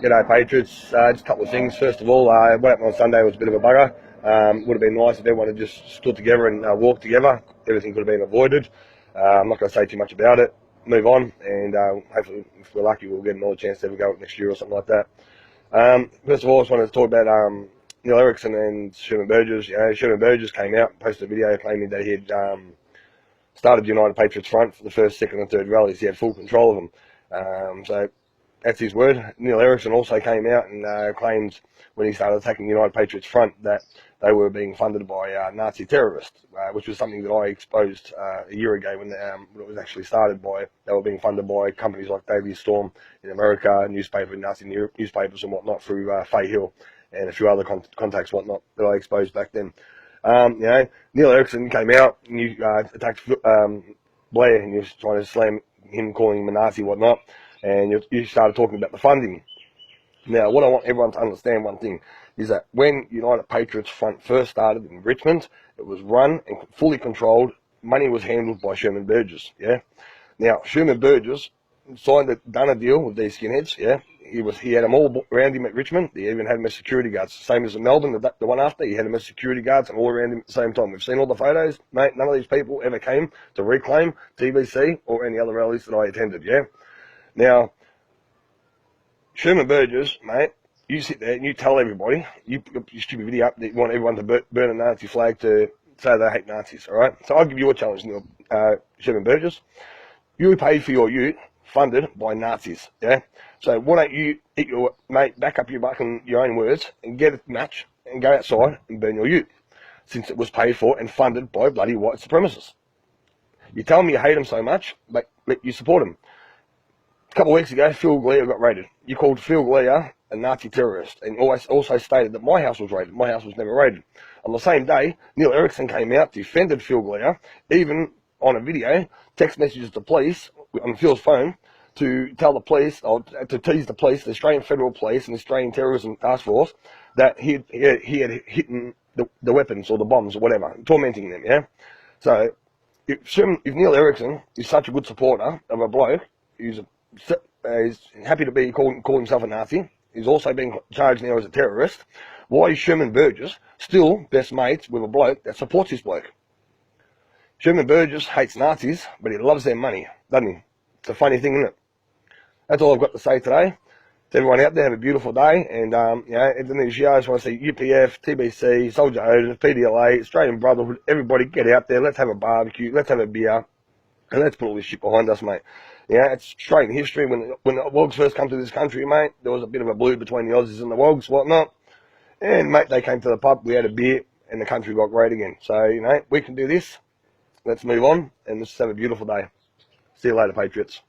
G'day Patriots, just a couple of things. First of all, what happened on Sunday was a bit of a bugger. Would have been nice if everyone had just stood together and walked together. Everything could have been avoided. I'm not going to say too much about it. Move on, and hopefully, if we're lucky, we'll get another chance to ever go next year or something like that. First of all, I just wanted to talk about Neil Erickson and Sherman Burgess. Sherman Burgess came out and posted a video claiming that he had started the United Patriots Front for the first, second and third rallies. He had full control of them. So that's his word. Neil Erickson also came out and claimed when he started attacking the United Patriots Front that they were being funded by Nazi terrorists, which was something that I exposed a year ago when it was actually started by. They were being funded by companies like Daily Storm in America, Nazi newspapers and whatnot through Fay Hill and a few other contacts whatnot that I exposed back then. Neil Erickson came out and you attacked Blair and you were trying to slam him, calling him a Nazi whatnot, and you started talking about the funding. Now, what I want everyone to understand, one thing, is that when United Patriots Front first started in Richmond, it was run and fully controlled. Money was handled by Sherman Burgess, yeah? Now, Sherman Burgess done a deal with these skinheads, yeah? He had them all around him at Richmond. He even had them as security guards. Same as in Melbourne, the one after, he had them as security guards and all around him at the same time. We've seen all the photos, mate. None of these people ever came to Reclaim, TBC, or any other rallies that I attended, yeah? Now, Sherman Burgess, mate, you sit there and you tell everybody, you put your stupid video up that you want everyone to burn a Nazi flag to say they hate Nazis, alright? So I'll give you a challenge, Neil, Sherman Burgess. You pay for your ute funded by Nazis, yeah? So why don't you eat your, mate, back up your buck in your own words and get a match and go outside and burn your ute, since it was paid for and funded by bloody white supremacists. You tell me you hate them so much, but you support them. A couple of weeks ago, Phil Glea got raided. You called Phil Glea a Nazi terrorist and also stated that my house was raided. My house was never raided. On the same day, Neil Erickson came out, defended Phil Glea, even on a video, text messages to police on Phil's phone to tell the police, or to tease the police, the Australian Federal Police and the Australian Terrorism Task Force, that he had hit the weapons or the bombs or whatever, tormenting them, yeah? So, if Neil Erickson is such a good supporter of a bloke who's he's happy to be call himself a Nazi, he's also being charged now as a terrorist, why is Sherman Burgess still best mates with a bloke that supports this bloke? Sherman Burgess hates Nazis, but he loves their money, doesn't he? It's a funny thing, isn't it? That's all I've got to say today. To everyone out there, have a beautiful day, and at the end of the show, I just want to see UPF, TBC, Soldier Owners, PDLA, Australian Brotherhood, everybody get out there, let's have a barbecue, let's have a beer, and let's put all this shit behind us, mate. Yeah, it's straight in history. When the Wogs first come to this country, mate, there was a bit of a blue between the Aussies and the Wogs, whatnot. And, mate, they came to the pub, we had a beer, and the country got great again. So, we can do this. Let's move on, and let's have a beautiful day. See you later, Patriots.